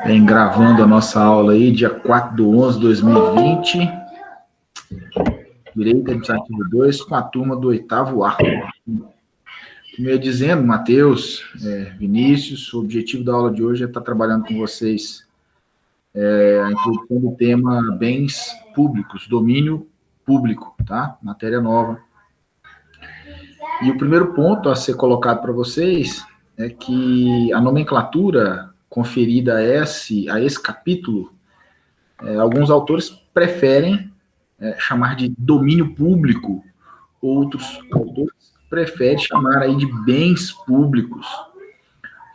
Bem, gravando a nossa aula aí, dia 4/11/2020. Direito Administrativo 2, com a turma do 8º A. Como eu ia dizendo, Matheus, Vinícius, o objetivo da aula de hoje é estar trabalhando com vocês a introdução do tema bens públicos, domínio público, tá? Matéria nova. E o primeiro ponto a ser colocado para vocês é que a nomenclatura conferida a esse capítulo, alguns autores preferem chamar de domínio público, outros autores preferem chamar aí de bens públicos.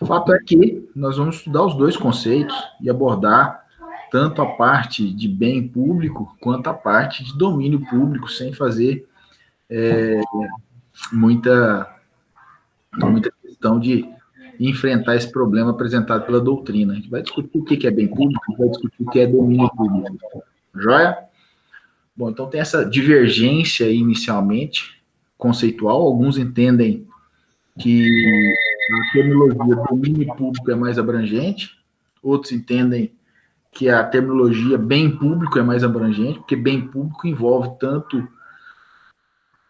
O fato é que nós vamos estudar os dois conceitos e abordar tanto a parte de bem público quanto a parte de domínio público, sem fazer muita questão de enfrentar esse problema apresentado pela doutrina. A gente vai discutir o que é bem público, vai discutir o que é domínio público. Joia? Bom, então tem essa divergência aí, inicialmente, conceitual. Alguns entendem que a terminologia domínio público é mais abrangente, outros entendem que a terminologia bem público é mais abrangente, porque bem público envolve tanto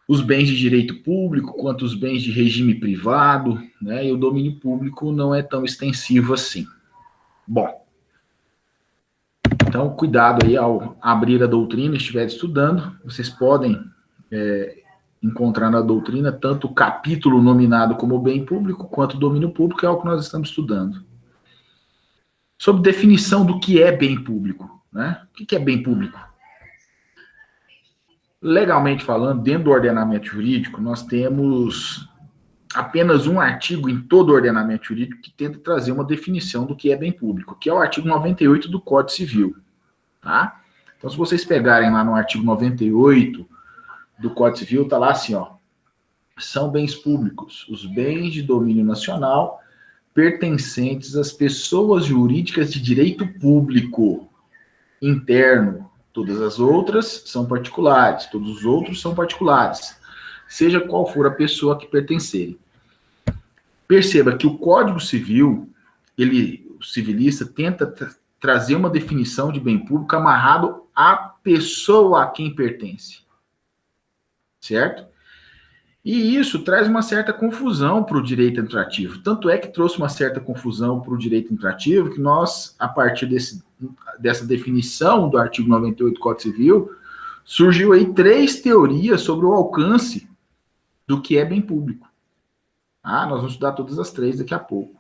os bens de direito público quanto os bens de regime privado, né? E o domínio público não é tão extensivo assim. Bom, então cuidado aí ao abrir a doutrina, estiver estudando, vocês podem encontrar na doutrina tanto o capítulo nominado como bem público, quanto o domínio público, é o que nós estamos estudando. Sobre definição do que é bem público, né? O que é bem público? Legalmente falando, dentro do ordenamento jurídico, nós temos apenas um artigo em todo o ordenamento jurídico que tenta trazer uma definição do que é bem público, que é o artigo 98 do Código Civil, tá? Então, se vocês pegarem lá no artigo 98 do Código Civil, tá lá assim, ó: são bens públicos os bens de domínio nacional pertencentes às pessoas jurídicas de direito público interno. Todas as outras são particulares, todos os outros são particulares, seja qual for a pessoa que pertencerem. Perceba que o Código Civil, o civilista, tenta trazer uma definição de bem público amarrado à pessoa a quem pertence. Certo? E isso traz uma certa confusão para o direito administrativo. Tanto é que trouxe uma certa confusão para o direito administrativo que nós, a partir dessa definição do artigo 98 do Código Civil, surgiu aí 3 teorias sobre o alcance do que é bem público. Nós vamos estudar todas as 3 daqui a pouco.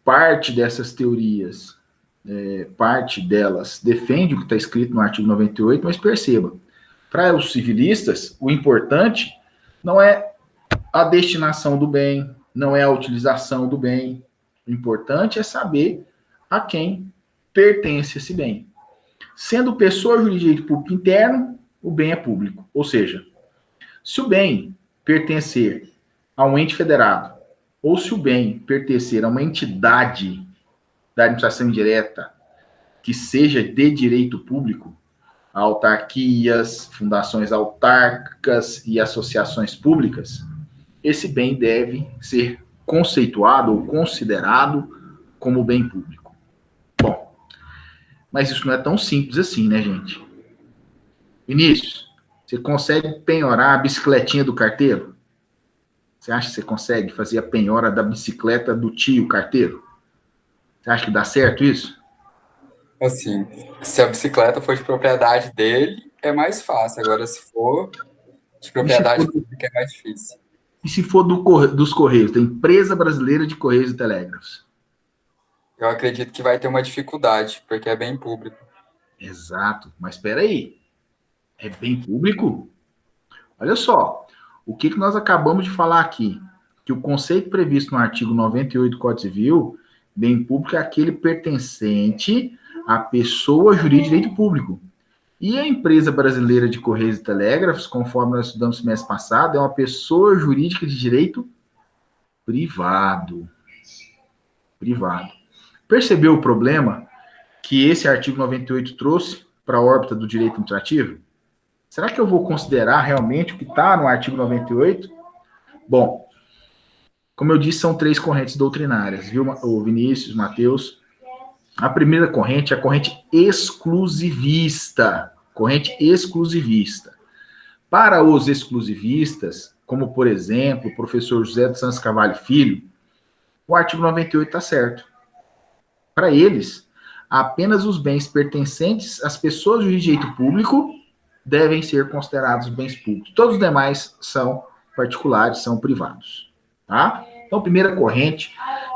Parte dessas teorias, parte delas defende o que está escrito no artigo 98, mas perceba, para os civilistas, o importante não é a destinação do bem, não é a utilização do bem. O importante é saber a quem pertence esse bem. Sendo pessoa jurídica de direito público interno, o bem é público. Ou seja, se o bem pertencer a um ente federado, ou se o bem pertencer a uma entidade da administração indireta que seja de direito público, autarquias, fundações autárquicas e associações públicas, esse bem deve ser conceituado ou considerado como bem público. Bom, mas isso não é tão simples assim, né, gente? Vinícius, você consegue penhorar a bicicletinha do carteiro? Você acha que você consegue fazer a penhora da bicicleta do tio carteiro? Você acha que dá certo isso? Assim, se a bicicleta for de propriedade dele, é mais fácil. Agora, se for de propriedade pública, é mais difícil. E se for dos Correios, da Empresa Brasileira de Correios e Telégrafos? Eu acredito que vai ter uma dificuldade, porque é bem público. Exato, mas espera aí. É bem público? Olha só, o que nós acabamos de falar aqui? Que o conceito previsto no artigo 98 do Código Civil, bem público, é aquele pertencente à pessoa jurídica de direito público. E a Empresa Brasileira de Correios e Telégrafos, conforme nós estudamos no semestre passado, é uma pessoa jurídica de direito privado. Privado. Percebeu o problema que esse artigo 98 trouxe para a órbita do direito administrativo? Será que eu vou considerar realmente o que está no artigo 98? Bom, Como eu disse, são 3 correntes doutrinárias, viu, o Vinícius, Matheus? A primeira corrente é a corrente exclusivista. Corrente exclusivista. Para os exclusivistas, como, por exemplo, o professor José dos Santos Carvalho Filho, o artigo 98 está certo. Para eles, apenas os bens pertencentes às pessoas de direito público devem ser considerados bens públicos. Todos os demais são particulares, são privados. Tá? Então, primeira corrente,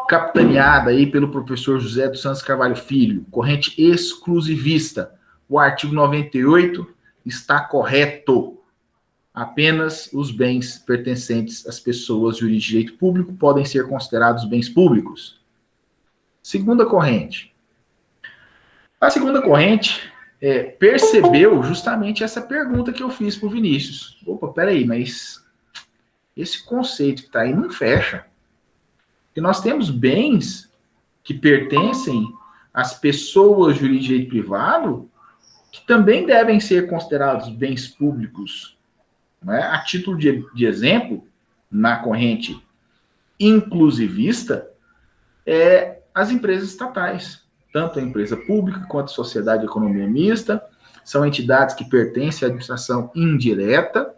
capitaneada aí pelo professor José dos Santos Carvalho Filho, corrente exclusivista. O artigo 98 está correto. Apenas os bens pertencentes às pessoas de direito público podem ser considerados bens públicos. Segunda corrente. A segunda corrente percebeu justamente essa pergunta que eu fiz para o Vinícius. Opa, peraí, mas esse conceito que está aí não fecha. Porque nós temos bens que pertencem às pessoas de direito privado que também devem ser considerados bens públicos. Né? A título de exemplo, na corrente inclusivista, as empresas estatais, tanto a empresa pública quanto a sociedade de economia mista, são entidades que pertencem à administração indireta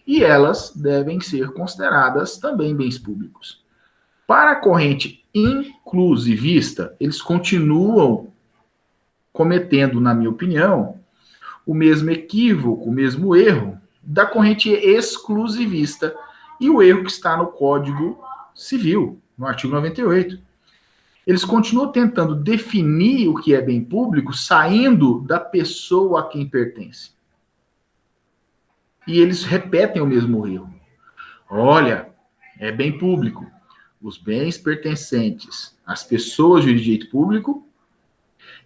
e elas devem ser consideradas também bens públicos. Para a corrente inclusivista, eles continuam cometendo, na minha opinião, o mesmo equívoco, o mesmo erro da corrente exclusivista e o erro que está no Código Civil, no artigo 98. Eles continuam tentando definir o que é bem público saindo da pessoa a quem pertence. E eles repetem o mesmo erro. Olha, é bem público. Os bens pertencentes às pessoas de direito público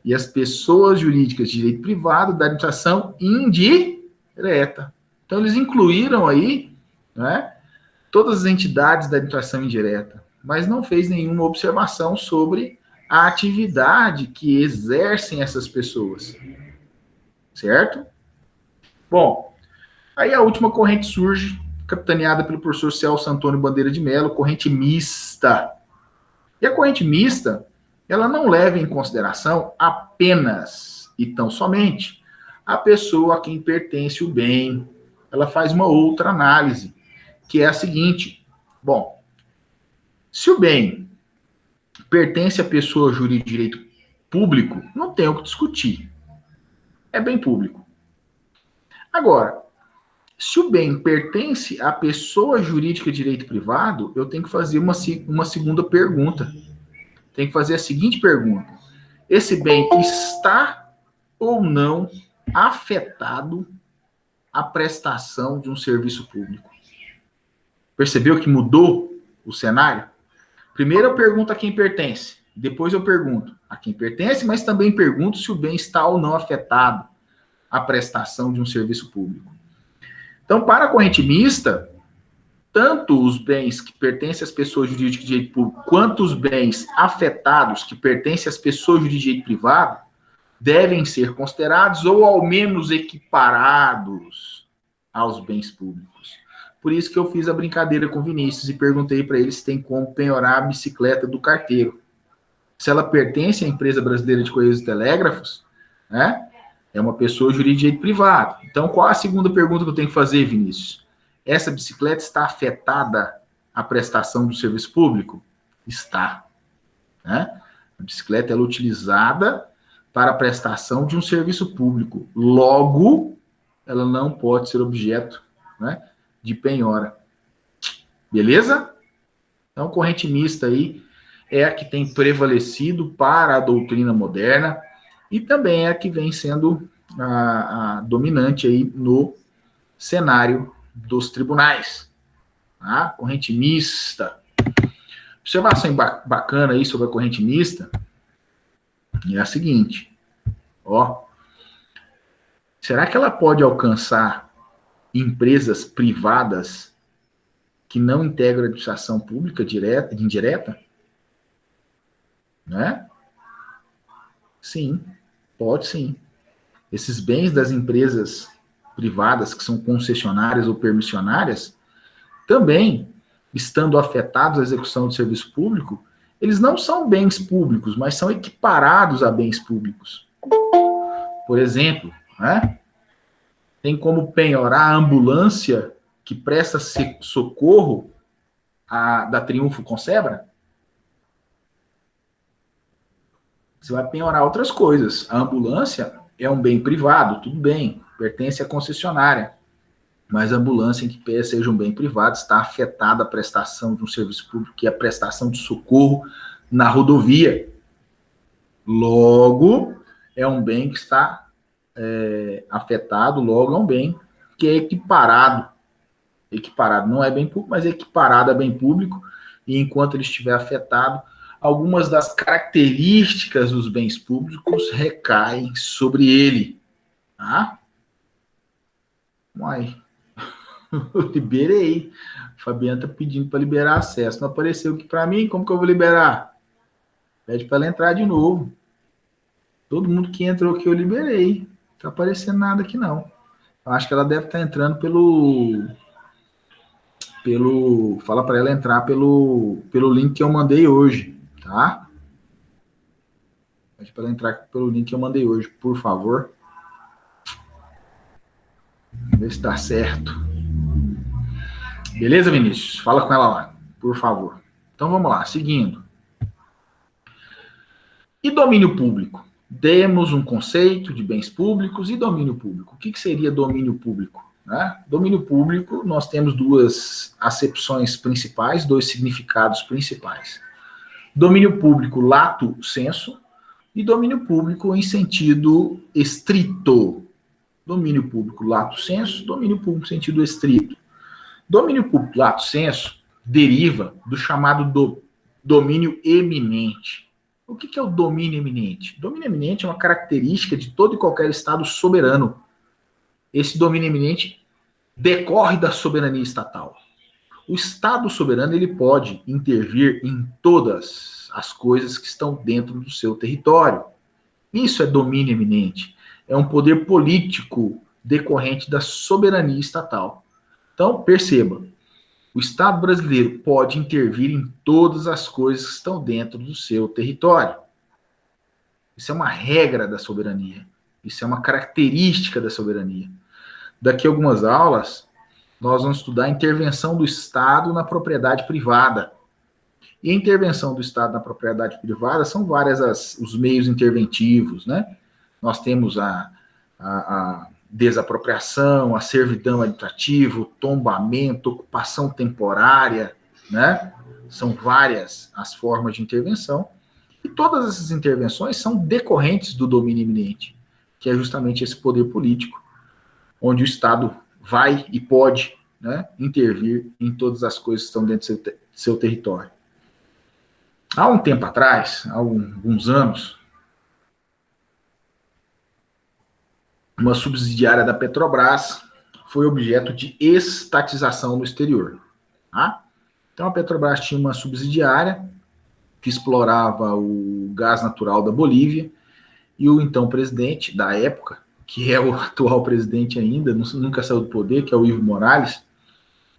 e às pessoas jurídicas de direito privado da administração indireta. Então, eles incluíram aí, né, todas as entidades da administração indireta, mas não fez nenhuma observação sobre a atividade que exercem essas pessoas. Certo? Bom, aí a última corrente surge, capitaneada pelo professor Celso Antônio Bandeira de Mello, corrente mista. E a corrente mista, ela não leva em consideração apenas e tão somente a pessoa a quem pertence o bem. Ela faz uma outra análise, que é a seguinte: bom, se o bem pertence à pessoa jurídica de direito público, não tem o que discutir. É bem público. Agora, se o bem pertence à pessoa jurídica de direito privado, eu tenho que fazer uma segunda pergunta. Tenho que fazer a seguinte pergunta: esse bem está ou não afetado à prestação de um serviço público? Percebeu que mudou o cenário? Primeiro eu pergunto a quem pertence, depois eu pergunto a quem pertence, mas também pergunto se o bem está ou não afetado à prestação de um serviço público. Então, para a corrente mista, tanto os bens que pertencem às pessoas jurídicas de direito público, quanto os bens afetados que pertencem às pessoas de direito privado, devem ser considerados ou ao menos equiparados aos bens públicos. Por isso que eu fiz a brincadeira com o Vinícius e perguntei para ele se tem como penhorar a bicicleta do carteiro. Se ela pertence à empresa brasileira de Correios e Telégrafos, né? É uma pessoa jurídica de direito privado. Então, qual a segunda pergunta que eu tenho que fazer, Vinícius? Essa bicicleta está afetada à prestação do serviço público? Está. Né? A bicicleta ela é utilizada para a prestação de um serviço público. Logo, ela não pode ser objeto, né, de penhora. Beleza? Então, corrente mista aí é a que tem prevalecido para a doutrina moderna e também é a que vem sendo a dominante aí no cenário dos tribunais. Tá? Corrente mista. Observação bacana aí sobre a corrente mista é a seguinte, ó, será que ela pode alcançar empresas privadas que não integram a administração pública direta e indireta? Né? Sim, pode sim. Esses bens das empresas privadas que são concessionárias ou permissionárias também estando afetados à execução do serviço público, eles não são bens públicos, mas são equiparados a bens públicos. Por exemplo, né, tem como penhorar a ambulância que presta socorro da Triunfo Consebra? Você vai penhorar outras coisas. A ambulância é um bem privado, tudo bem, pertence à concessionária. Mas a ambulância, em que pé seja um bem privado, está afetada a prestação de um serviço público, que é a prestação de socorro na rodovia. Logo, é um bem que está afetado, logo é um bem que é equiparado. Equiparado não é bem público, mas é equiparado a bem público, e enquanto ele estiver afetado, algumas das características dos bens públicos recaem sobre ele. Tá? Uai, eu liberei. O Fabiano tá pedindo para liberar acesso. Não apareceu aqui para mim, como que eu vou liberar? Pede para ela entrar de novo. Todo mundo que entrou aqui eu liberei. Não tá aparecendo nada aqui não. Eu acho que ela deve estar entrando fala para ela entrar pelo link que eu mandei hoje, tá? Pede para ela entrar pelo link que eu mandei hoje, por favor. Vamos ver se dá certo. Beleza, Vinícius? Fala com ela lá, por favor. Então vamos lá, seguindo. E domínio público? Temos um conceito de bens públicos e domínio público. O que seria domínio público? Né? Domínio público, nós temos duas acepções principais, dois significados principais. Domínio público lato sensu e domínio público em sentido estrito. Domínio público lato sensu, domínio público em sentido estrito. Domínio público lato sensu deriva do chamado domínio eminente. O que é o domínio eminente? Domínio eminente é uma característica de todo e qualquer Estado soberano. Esse domínio eminente decorre da soberania estatal. O Estado soberano ele pode intervir em todas as coisas que estão dentro do seu território. Isso é domínio eminente. É um poder político decorrente da soberania estatal. Então, perceba, o Estado brasileiro pode intervir em todas as coisas que estão dentro do seu território. Isso é uma regra da soberania. Isso é uma característica da soberania. Daqui a algumas aulas, nós vamos estudar a intervenção do Estado na propriedade privada. E a intervenção do Estado na propriedade privada são vários os meios interventivos, né? Nós temos a desapropriação, a servidão administrativa, o tombamento, ocupação temporária, né? São várias as formas de intervenção. E todas essas intervenções são decorrentes do domínio eminente, que é justamente esse poder político, onde o Estado vai e pode, né, intervir em todas as coisas que estão dentro do seu território. Há um tempo atrás, há alguns anos, uma subsidiária da Petrobras foi objeto de estatização no exterior. Tá? Então a Petrobras tinha uma subsidiária que explorava o gás natural da Bolívia, e o então presidente da época, que é o atual presidente ainda, nunca saiu do poder, que é o Evo Morales,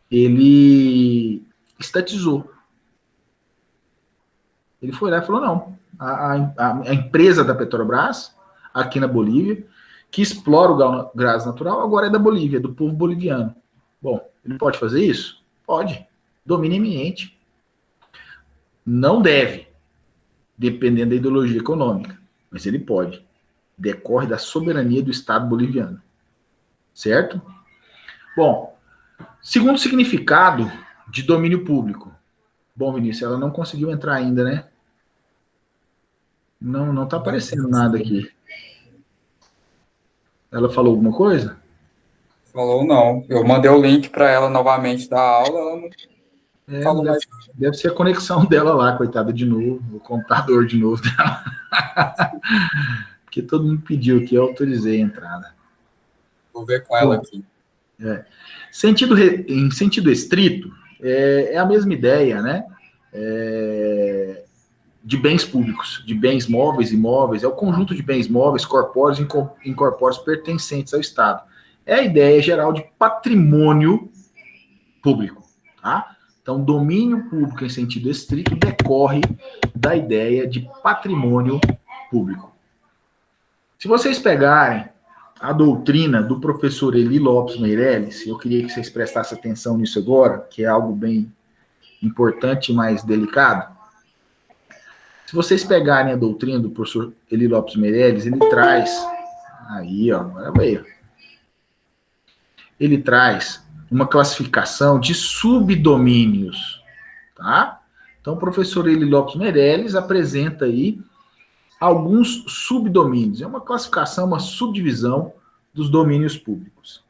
ele estatizou. Ele foi lá e falou, não, a empresa da Petrobras, aqui na Bolívia, que explora o gás natural, agora é da Bolívia, do povo boliviano. Bom, ele pode fazer isso? Pode. Domínio eminente. Não deve, dependendo da ideologia econômica, mas ele pode. Decorre da soberania do Estado boliviano. Certo? Bom, segundo significado de domínio público. Bom, Vinícius, ela não conseguiu entrar ainda, né? Não está aparecendo nada aqui. Ela falou alguma coisa? Falou não. Eu mandei o link para ela novamente da aula, ela não falou mais. Deve ser a conexão dela lá, coitada, de novo, o computador de novo dela. Porque todo mundo pediu aqui, eu autorizei a entrada. Vou ver com ela aqui. Em sentido estrito, é a mesma ideia, né? De bens públicos, de bens móveis e imóveis, é o conjunto de bens móveis, corpóreos e incorpóreos pertencentes ao Estado. É a ideia geral de patrimônio público, tá? Então, domínio público em sentido estrito decorre da ideia de patrimônio público. Se vocês pegarem a doutrina do professor Eli Lopes Meirelles, eu queria que vocês prestassem atenção nisso agora, que é algo bem importante e mais delicado. Se vocês pegarem a doutrina do professor Eli Lopes Meirelles, ele traz, aí, ó, agora veio. Ele traz uma classificação de subdomínios, tá? Então, o professor Eli Lopes Meirelles apresenta aí alguns subdomínios. É uma classificação, uma subdivisão dos domínios públicos.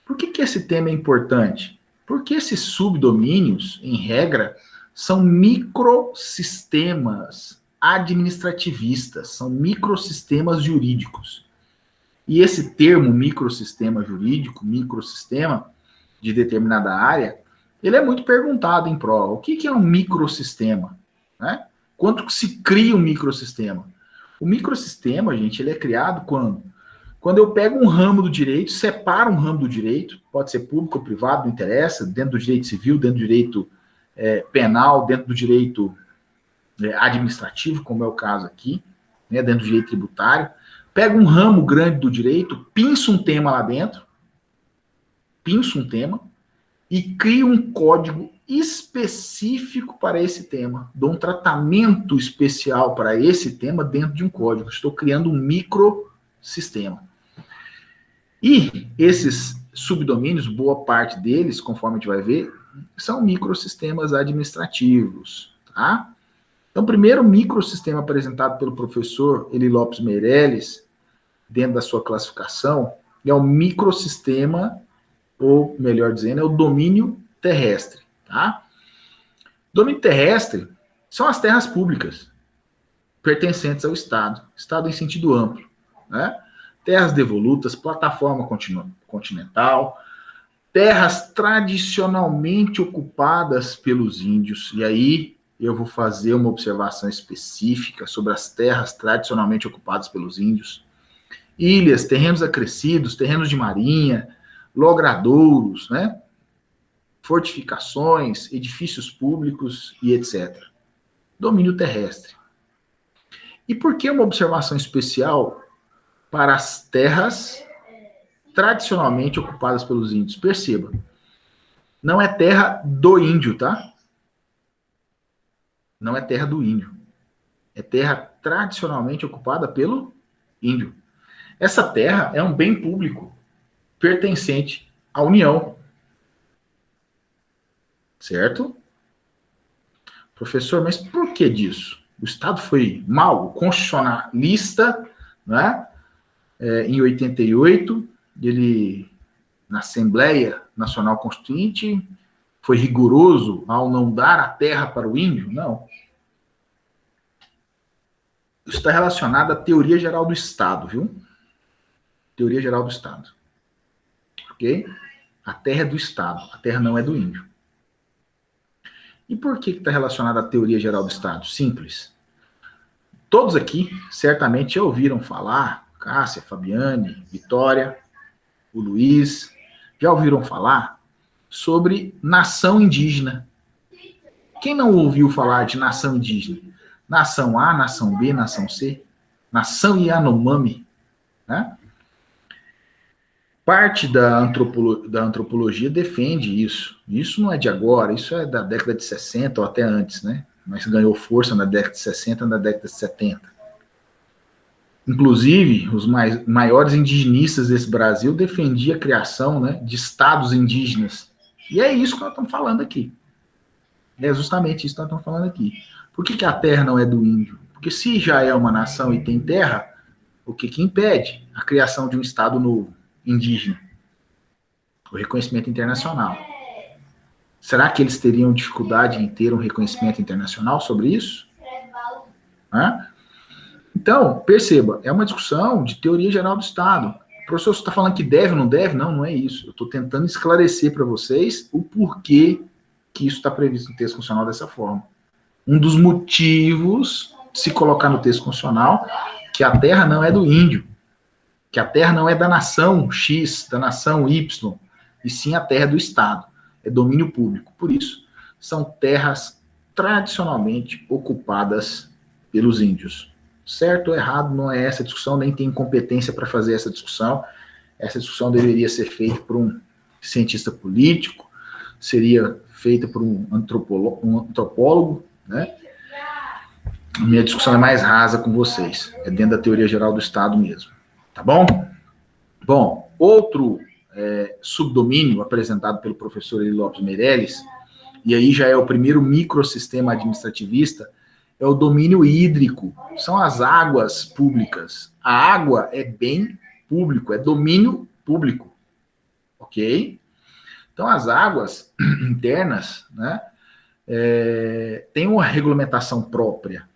Por que esse tema é importante? Porque esses subdomínios, em regra, são microsistemas administrativistas, são microsistemas jurídicos. E esse termo microsistema jurídico, microsistema de determinada área, ele é muito perguntado em prova. O que é um microsistema? Né? Quanto se cria um microsistema? O microsistema, gente, ele é criado quando? Quando eu pego um ramo do direito, separo um ramo do direito, pode ser público ou privado, não interessa, dentro do direito civil, dentro do direito penal, dentro do direito administrativo, como é o caso aqui, né, dentro do direito tributário, pego um ramo grande do direito, pinço um tema lá dentro, e crio um código específico para esse tema. Dou um tratamento especial para esse tema dentro de um código. Estou criando um microsistema. E esses subdomínios, boa parte deles, conforme a gente vai ver, são microsistemas administrativos, tá? Então, o primeiro microsistema apresentado pelo professor Eli Lopes Meirelles, dentro da sua classificação, é o microsistema, ou melhor dizendo, é o domínio terrestre, tá? Domínio terrestre são as terras públicas pertencentes ao Estado, Estado em sentido amplo, né? Terras devolutas, plataforma continental, terras tradicionalmente ocupadas pelos índios, e aí eu vou fazer uma observação específica sobre as terras tradicionalmente ocupadas pelos índios, ilhas, terrenos acrescidos, terrenos de marinha, logradouros, né? Fortificações, edifícios públicos e etc. Domínio terrestre. E por que uma observação especial para as terras tradicionalmente ocupadas pelos índios? Perceba, não é terra do índio, tá? Não é terra do índio. É terra tradicionalmente ocupada pelo índio. Essa terra é um bem público pertencente à União. Certo? Professor, mas por que disso? O Estado foi mal, o constitucionalista, né? Em 88, ele, na Assembleia Nacional Constituinte, foi rigoroso ao não dar a terra para o índio? Não. Isso está relacionado à teoria geral do Estado, viu? Teoria geral do Estado. Ok? A terra é do Estado, a terra não é do índio. E por que está relacionado à teoria geral do Estado? Simples. Todos aqui certamente já ouviram falar, Cássia, Fabiane, Vitória, o Luiz, já ouviram falar sobre nação indígena. Quem não ouviu falar de nação indígena? Nação A, nação B, nação C, nação Yanomami, né? Parte da antropologia defende isso. Isso não é de agora, isso é da década de 60 ou até antes, né? Mas ganhou força na década de 60 e na década de 70. Inclusive, os maiores indigenistas desse Brasil defendiam a criação, né, de estados indígenas. E é isso que nós estamos falando aqui. É justamente isso que nós estamos falando aqui. Por que a terra não é do índio? Porque se já é uma nação e tem terra, o que impede a criação de um estado novo, indígena? O reconhecimento internacional. Será que eles teriam dificuldade em ter um reconhecimento internacional sobre isso? Hã? Então, perceba, é uma discussão de teoria geral do Estado. O professor está falando que deve ou não deve? Não, não é isso. Eu estou tentando esclarecer para vocês o porquê que isso está previsto no texto constitucional dessa forma. Um dos motivos de se colocar no texto constitucional que a terra não é do índio, que a terra não é da nação X, da nação Y, e sim a terra é do Estado. É domínio público. Por isso, são terras tradicionalmente ocupadas pelos índios. Certo ou errado não é essa discussão, nem tem competência para fazer essa discussão. Essa discussão deveria ser feita por um cientista político, seria feita por um antropólogo, né? A minha discussão é mais rasa com vocês, é dentro da teoria geral do Estado mesmo, tá bom? Bom, outro subdomínio apresentado pelo professor Eli Lopes Meirelles, e aí já é o primeiro microsistema administrativista, é o domínio hídrico, são as águas públicas. A água é bem público, é domínio público, ok? Então, as águas internas, né, têm uma regulamentação própria.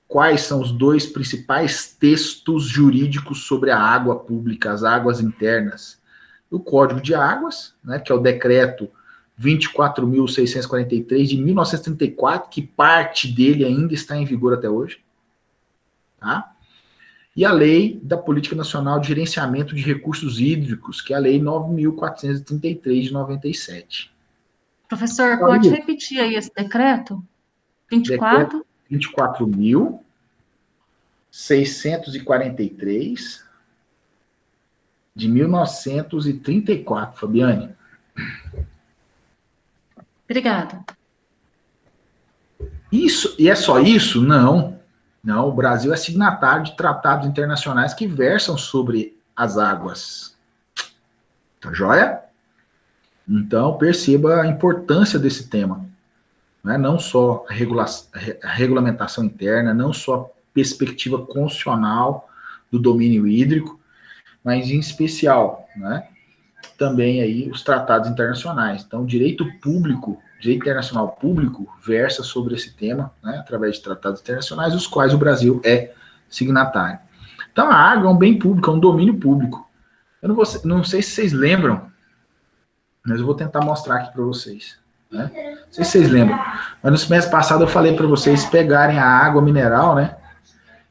Quais são os dois principais textos jurídicos sobre a água pública, as águas internas? O Código de Águas, né, que é o decreto 24.643 de 1934, que parte dele ainda está em vigor até hoje, tá? E a Lei da Política Nacional de Gerenciamento de Recursos Hídricos, que é a Lei 9.433 de 97. Professor, pode repetir aí esse decreto? 24? Decreto 24.643 de 1934, Fabiane. Obrigada. Isso, e é só isso? Não. Não, o Brasil é signatário de tratados internacionais que versam sobre as águas. Tá joia? Então, perceba a importância desse tema. Né? Não só a regulamentação interna, não só a perspectiva constitucional do domínio hídrico, mas em especial, né, também aí os tratados internacionais. Então, o direito público, direito internacional público, versa sobre esse tema, né, através de tratados internacionais, os quais o Brasil é signatário. Então, a água é um bem público, é um domínio público. Eu não sei se vocês lembram, mas eu vou tentar mostrar aqui para vocês. Né? Não sei se vocês lembram, mas no semestre passado eu falei para vocês pegarem a água mineral, né,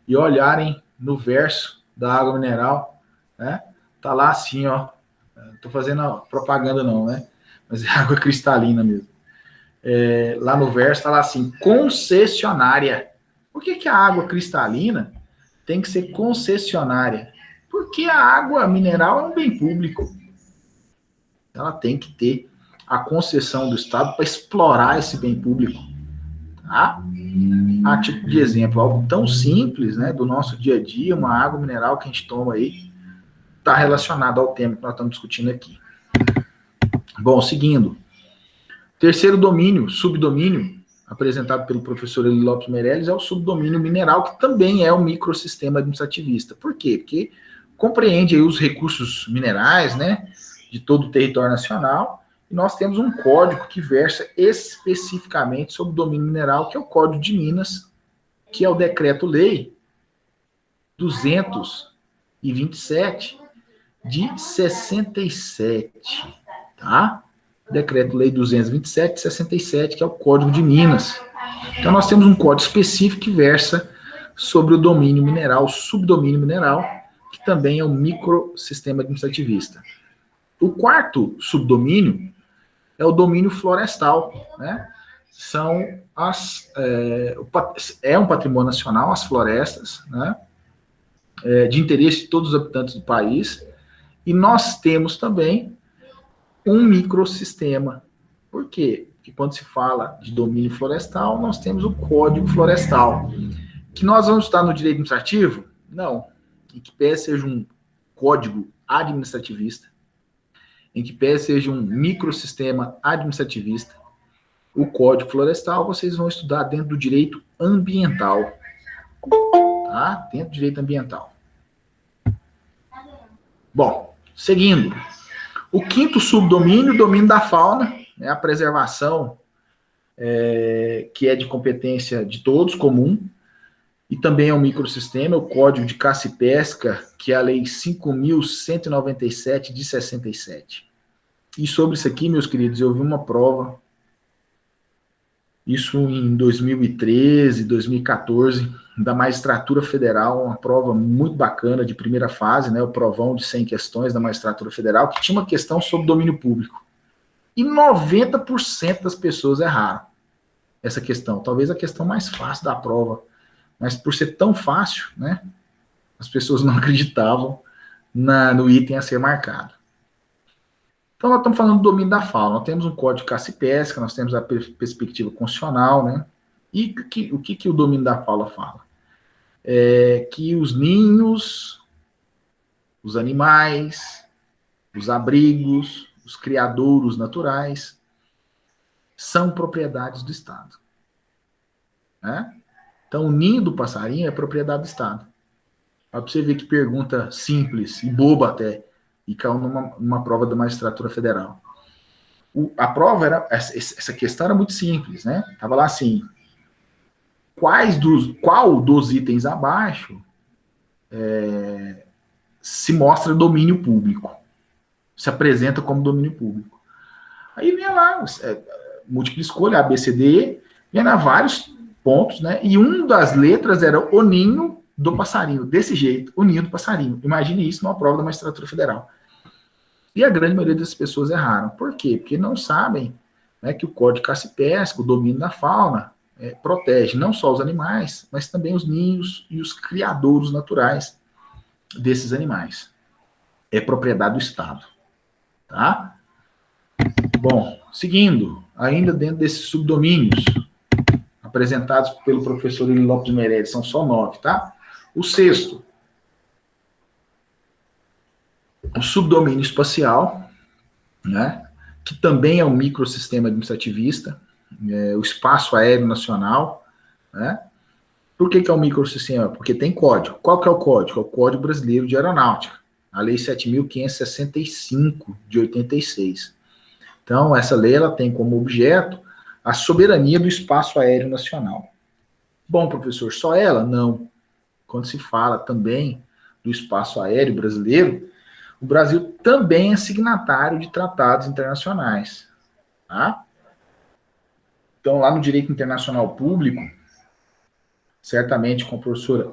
e olharem no verso da água mineral, né, tá lá assim, ó, não tô fazendo propaganda não, né, mas é água cristalina mesmo. Lá no verso tá lá assim, concessionária. Por que a água cristalina tem que ser concessionária? Porque a água mineral é um bem público. Ela tem que ter a concessão do Estado para explorar esse bem público. Tá? A título de exemplo, algo tão simples, né, do nosso dia a dia, uma água mineral que a gente toma aí, está relacionado ao tema que nós estamos discutindo aqui. Bom, seguindo. Terceiro domínio, subdomínio, apresentado pelo professor Eli Lopes Meirelles, é o subdomínio mineral, que também é um microsistema administrativista. Por quê? Porque compreende aí os recursos minerais, né, de todo o território nacional, e nós temos um código que versa especificamente sobre o domínio mineral, que é o Código de Minas, que é o Decreto-Lei 227 de 67, tá? Decreto-Lei 227 de 67, que é o Código de Minas. Então, nós temos um código específico que versa sobre o domínio mineral, o subdomínio mineral, que também é um microsistema administrativista. O quarto subdomínio é o domínio florestal, né? É um patrimônio nacional, as florestas, né? De interesse de todos os habitantes do país, e nós temos também um microsistema. Por quê? Porque quando se fala de domínio florestal, nós temos o Código Florestal, que nós vamos estudar no direito administrativo? Não. Em que pese seja um código administrativista, em que pese seja um microsistema administrativista, o Código Florestal vocês vão estudar dentro do direito ambiental. Tá? Dentro do direito ambiental. Bom, seguindo. O quinto subdomínio, o domínio da fauna, né, a preservação, que é de competência de todos, comum, e também é um microsistema, o Código de Caça e Pesca, que é a Lei 5.197 de 67. E sobre isso aqui, meus queridos, eu vi uma prova, isso em 2013, 2014, da Magistratura Federal, uma prova muito bacana, de primeira fase, né, o provão de 100 questões da Magistratura Federal, que tinha uma questão sobre domínio público. E 90% das pessoas erraram. essa questão. Talvez a questão mais fácil da prova, mas por ser tão fácil, né, as pessoas não acreditavam no item a ser marcado. Então, nós estamos falando do domínio da fauna. Nós temos um código de caça e pesca, nós temos a perspectiva constitucional, né? E o que o domínio da fauna fala? É que os ninhos, os animais, os abrigos, os criadouros naturais são propriedades do Estado. Né? Então, o ninho do passarinho é propriedade do Estado. Para você ver que pergunta simples e boba até, e caiu numa prova da magistratura federal. A prova era, essa questão era muito simples, né? Estava lá assim, qual dos itens abaixo se mostra domínio público, se apresenta como domínio público. Aí vinha lá, múltipla escolha, A, B, C, D, E, vinha lá vários pontos, né? E uma das letras era o ninho do passarinho, desse jeito, o ninho do passarinho. Imagine isso numa prova da magistratura federal. E a grande maioria das pessoas erraram. Por quê? Porque não sabem, né, que o Código de Caça e Pesca, o domínio da fauna, protege não só os animais, mas também os ninhos e os criadouros naturais desses animais. É propriedade do Estado. Tá? Bom, seguindo, ainda dentro desses subdomínios, apresentados pelo professor Eli Lopes Meirelles, são só 9, tá? O sexto, o subdomínio espacial, né, que também é um microsistema administrativista, o espaço aéreo nacional, né? Por que é um microsistema? Porque tem código. Qual que é o código? É o Código Brasileiro de Aeronáutica, a Lei 7.565, de 86. Então, essa lei ela tem como objeto a soberania do espaço aéreo nacional. Bom, professor, só ela? Não. Quando se fala também do espaço aéreo brasileiro, o Brasil também é signatário de tratados internacionais. Tá? Então, lá no Direito Internacional Público, certamente com a professora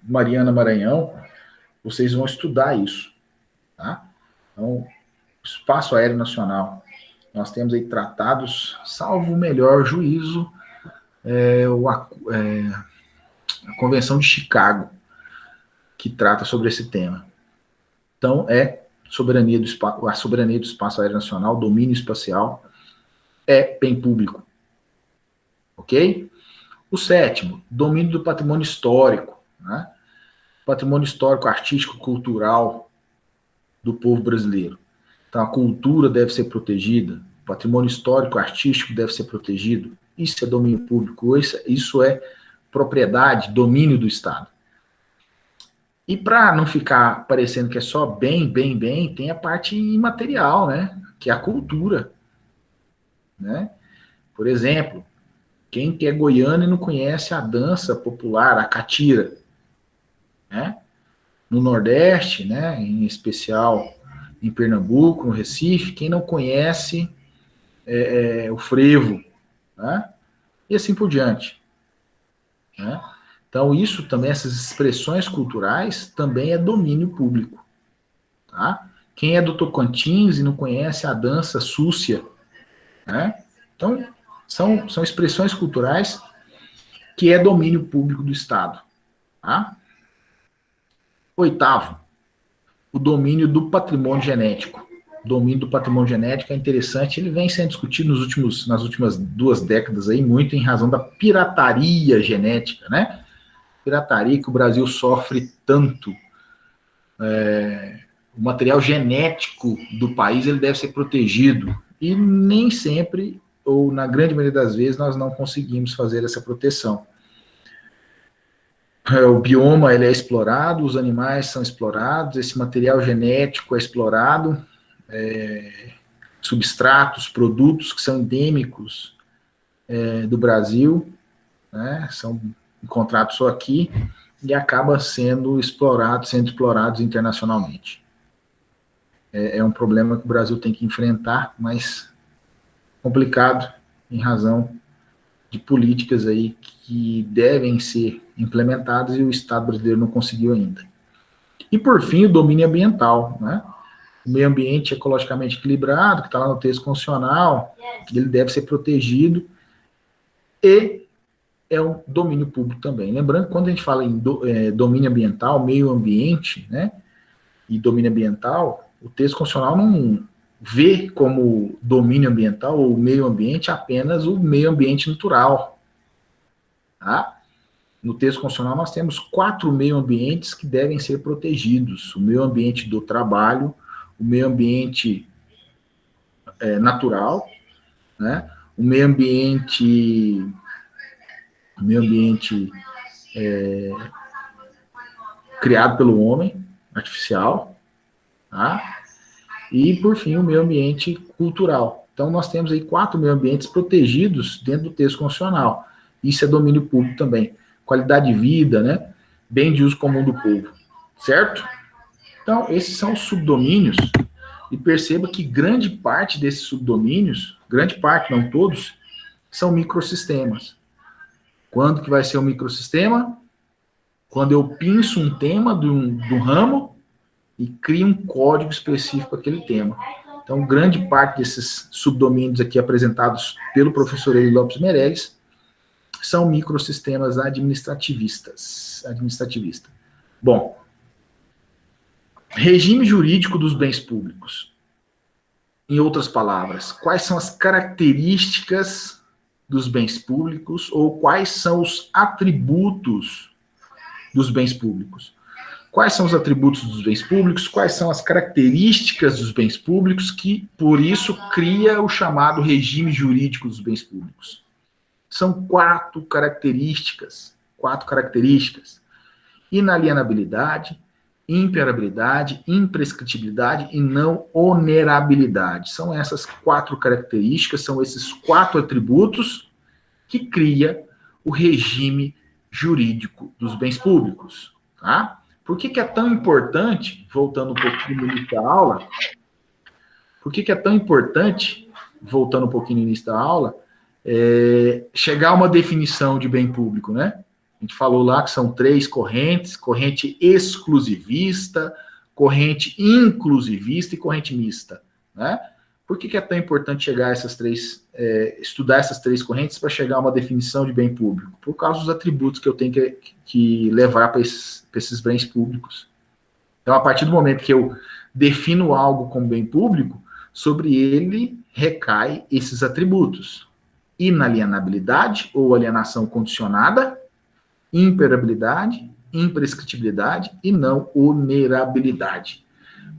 Mariana Maranhão, vocês vão estudar isso. Tá? Então, espaço aéreo nacional. Nós temos aí tratados, salvo o melhor juízo, a Convenção de Chicago, que trata sobre esse tema. Então, a soberania do espaço aéreo nacional, domínio espacial, é bem público. Ok? O sétimo, domínio do patrimônio histórico. Né? Patrimônio histórico, artístico, cultural do povo brasileiro. Então, a cultura deve ser protegida, o patrimônio histórico, artístico deve ser protegido. Isso é domínio público, isso é propriedade, domínio do Estado. E para não ficar parecendo que é só bem, tem a parte imaterial, né? Que é a cultura. Né? Por exemplo, quem que é goiano e não conhece a dança popular, a catira? Né? No Nordeste, né? Em especial em Pernambuco, no Recife, quem não conhece o frevo, né? E assim por diante. Né? Então, isso também, essas expressões culturais, também é domínio público. Tá? Quem é do Tocantins e não conhece a dança súcia, né? Então, são expressões culturais que é domínio público do Estado. Tá? Oitavo, o domínio do patrimônio genético. O domínio do patrimônio genético é interessante, ele vem sendo discutido nas últimas 2 décadas aí, muito em razão da pirataria genética, né? Pirataria que o Brasil sofre tanto. O material genético do país ele deve ser protegido. E nem sempre, ou na grande maioria das vezes, nós não conseguimos fazer essa proteção. O bioma ele é explorado, os animais são explorados, esse material genético é explorado, substratos, produtos que são endêmicos do Brasil, né, são encontrados só aqui e acabam sendo explorados internacionalmente. É um problema que o Brasil tem que enfrentar, mas complicado em razão de políticas aí que devem ser implementadas e o Estado brasileiro não conseguiu ainda. E, por fim, o domínio ambiental, né? O meio ambiente ecologicamente equilibrado, que está lá no texto constitucional, ele deve ser protegido e é um domínio público também. Lembrando que quando a gente fala em domínio ambiental, meio ambiente, né, e domínio ambiental, o texto constitucional não vê como domínio ambiental ou meio ambiente apenas o meio ambiente natural. Tá? No texto constitucional nós temos 4 meio ambientes que devem ser protegidos. O meio ambiente do trabalho, o meio ambiente natural, né? O meio ambiente criado pelo homem, artificial, tá? E, por fim, o meio ambiente cultural. Então, nós temos aí 4 meio ambientes protegidos dentro do texto constitucional. Isso é domínio público também. Qualidade de vida, né? Bem de uso comum do povo. Certo? Então, esses são os subdomínios. E perceba que grande parte desses subdomínios, grande parte, não todos, são microsistemas. Quando que vai ser um microsistema? Quando eu pinço um tema do ramo e crio um código específico para aquele tema. Então, grande parte desses subdomínios aqui apresentados pelo professor Eli Lopes Meirelles são microsistemas administrativistas. Bom, regime jurídico dos bens públicos. Em outras palavras, quais são as características dos bens públicos ou quais são os atributos dos bens públicos? Quais são os atributos dos bens públicos? Quais são as características dos bens públicos que, por isso, cria o chamado regime jurídico dos bens públicos? São 4 características. 4 características. Inalienabilidade, imperabilidade, imprescritibilidade e não onerabilidade. São essas 4 características, são esses 4 atributos que cria o regime jurídico dos bens públicos. Tá? Por que é tão importante, voltando um pouquinho no início da aula, chegar a uma definição de bem público, né? A gente falou lá que são 3 correntes: corrente exclusivista, corrente inclusivista e corrente mista, né? Por que é tão importante chegar a essas 3, estudar essas 3 correntes para chegar a uma definição de bem público? Por causa dos atributos que eu tenho que levar para esses bens públicos. Então, a partir do momento que eu defino algo como bem público, sobre ele recai esses atributos: inalienabilidade ou alienação condicionada, imperabilidade, imprescritibilidade e não onerabilidade.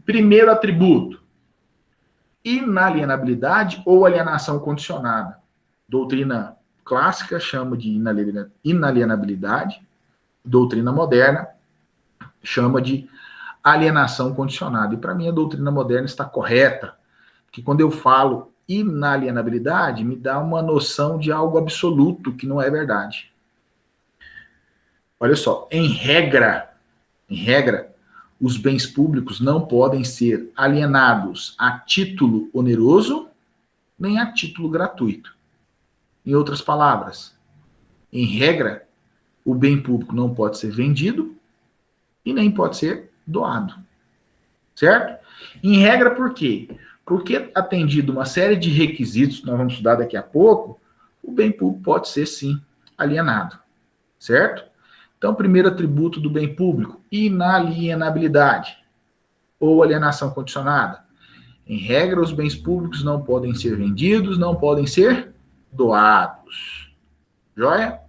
Primeiro atributo: inalienabilidade ou alienação condicionada. Doutrina clássica chama de inalienabilidade, doutrina moderna chama de alienação condicionada. E para mim a doutrina moderna está correta, porque quando eu falo inalienabilidade, me dá uma noção de algo absoluto que não é verdade. Olha só, em regra, os bens públicos não podem ser alienados a título oneroso, nem a título gratuito. Em outras palavras, em regra, o bem público não pode ser vendido e nem pode ser doado. Certo? Em regra, por quê? Porque, atendido uma série de requisitos que nós vamos estudar daqui a pouco, o bem público pode ser, sim, alienado. Certo? Então, primeiro atributo do bem público: inalienabilidade ou alienação condicionada. Em regra, os bens públicos não podem ser vendidos, não podem ser doados. Joia?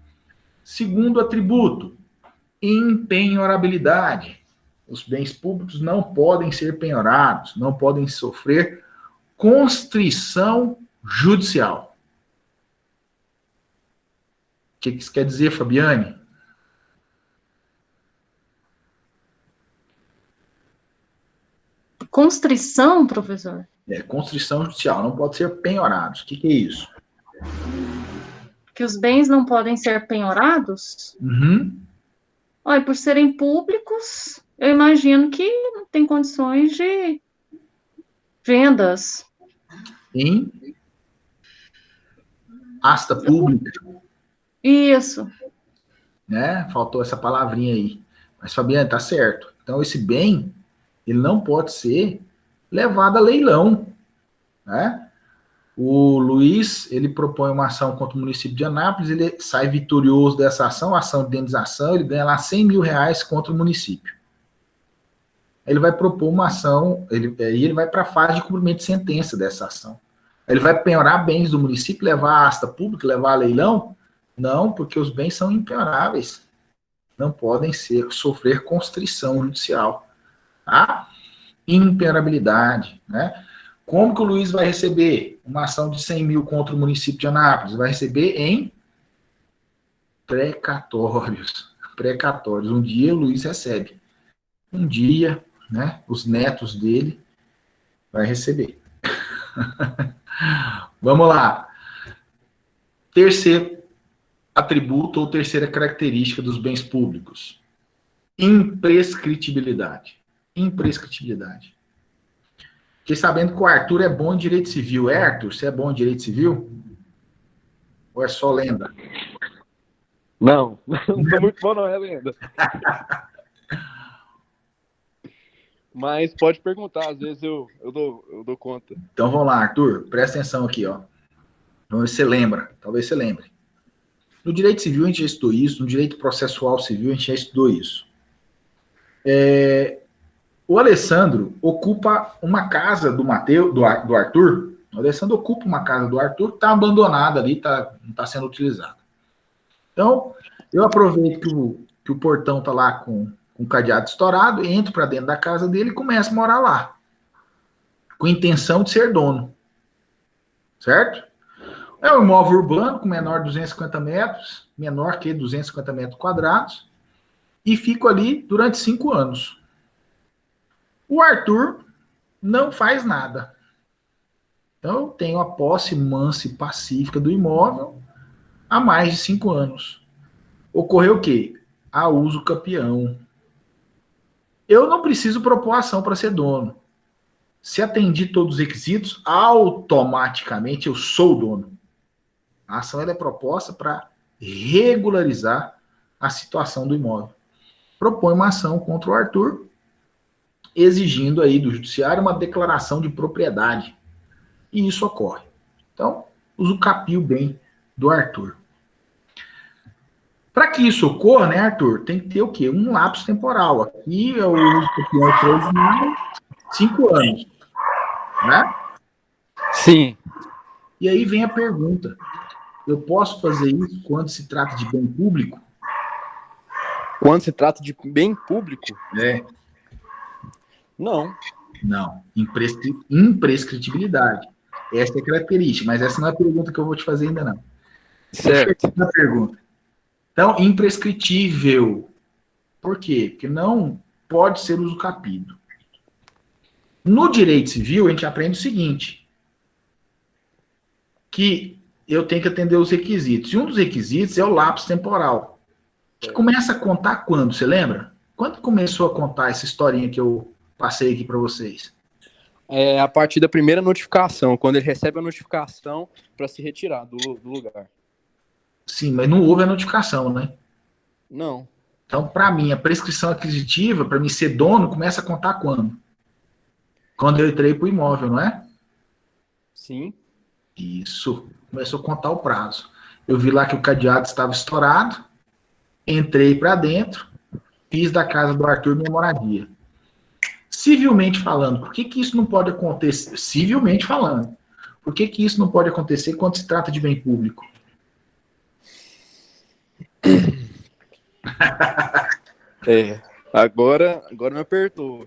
Segundo atributo: impenhorabilidade. Os bens públicos não podem ser penhorados, não podem sofrer constrição judicial. O que isso quer dizer, Fabiane? Constrição, professor? Constrição judicial, não pode ser penhorados. O que é isso? Que os bens não podem ser penhorados? Uhum. Olha, por serem públicos, eu imagino que não tem condições de vendas. Em asta pública. Isso. Né? Faltou essa palavrinha aí. Mas, Fabiana, tá certo. Então, esse bem, ele não pode ser levado a leilão. Né? O Luiz, ele propõe uma ação contra o município de Anápolis, ele sai vitorioso dessa ação de indenização, ele ganha lá 100 mil reais contra o município. Ele vai propor uma ação, ele vai para a fase de cumprimento de sentença dessa ação. Ele vai penhorar bens do município, levar a asta pública, levar a leilão? Não, porque os bens são impenhoráveis. Não podem sofrer constrição judicial. Tá? Impenhorabilidade, né? Como que o Luiz vai receber uma ação de 100 mil contra o município de Anápolis? Vai receber em precatórios. Precatórios. Um dia o Luiz recebe. Um dia, né, os netos dele vai receber. Vamos lá. Terceiro atributo ou terceira característica dos bens públicos. Imprescritibilidade. Imprescritibilidade. Fiquei sabendo que o Arthur é bom em direito civil. É, Arthur? Você é bom em direito civil? Ou é só lenda? Não, não sou muito bom não, é lenda. Mas pode perguntar, às vezes eu dou conta. Então vamos lá, Arthur, presta atenção aqui, ó. Vamos ver se você lembra, talvez você lembre. No direito civil a gente já estudou isso, no direito processual civil a gente já estudou isso. O Alessandro ocupa uma casa do Arthur. O Alessandro ocupa uma casa do Arthur que está abandonada ali, não está sendo utilizada. Então, eu aproveito que o portão está lá com o cadeado estourado, entro para dentro da casa dele e começo a morar lá. Com intenção de ser dono. Certo? É um imóvel urbano com menor de 250 metros, menor que 250 metros quadrados, e fico ali durante 5 anos. O Arthur não faz nada. Então, eu tenho a posse mansa e pacífica do imóvel há mais de 5 anos. Ocorreu o quê? A uso campeão. Eu não preciso propor ação para ser dono. Se atendi todos os requisitos, automaticamente eu sou dono. A ação ela é proposta para regularizar a situação do imóvel. Propõe uma ação contra o Arthur, exigindo aí do judiciário uma declaração de propriedade. E isso ocorre. Então, usucapia o bem do Arthur. Para que isso ocorra, né, Arthur, tem que ter o quê? Um lapso temporal. Aqui é o usucapião extraordinário, 5 anos. Né? Sim. E aí vem a pergunta. Eu posso fazer isso quando se trata de bem público? Quando se trata de bem público? Não. Não. Imprescritibilidade. Essa é a característica, mas essa não é a pergunta que eu vou te fazer ainda não. Certo. Essa é a pergunta. Então, imprescritível. Por quê? Porque não pode ser usucapido. No direito civil, a gente aprende o seguinte, que eu tenho que atender os requisitos. E um dos requisitos é o lapso temporal. Que começa a contar quando, você lembra? Quando começou a contar essa historinha que eu passei aqui para vocês? É a partir da primeira notificação, quando ele recebe a notificação para se retirar do lugar. Sim, mas não houve a notificação, né? Não. Então, para mim, a prescrição aquisitiva, para mim ser dono, começa a contar quando? Quando eu entrei para o imóvel, não é? Sim. Isso. Começou a contar o prazo. Eu vi lá que o cadeado estava estourado, entrei para dentro, fiz da casa do Arthur minha moradia. Civilmente falando, por que isso não pode acontecer? Civilmente falando, por que isso não pode acontecer quando se trata de bem público? Agora me apertou.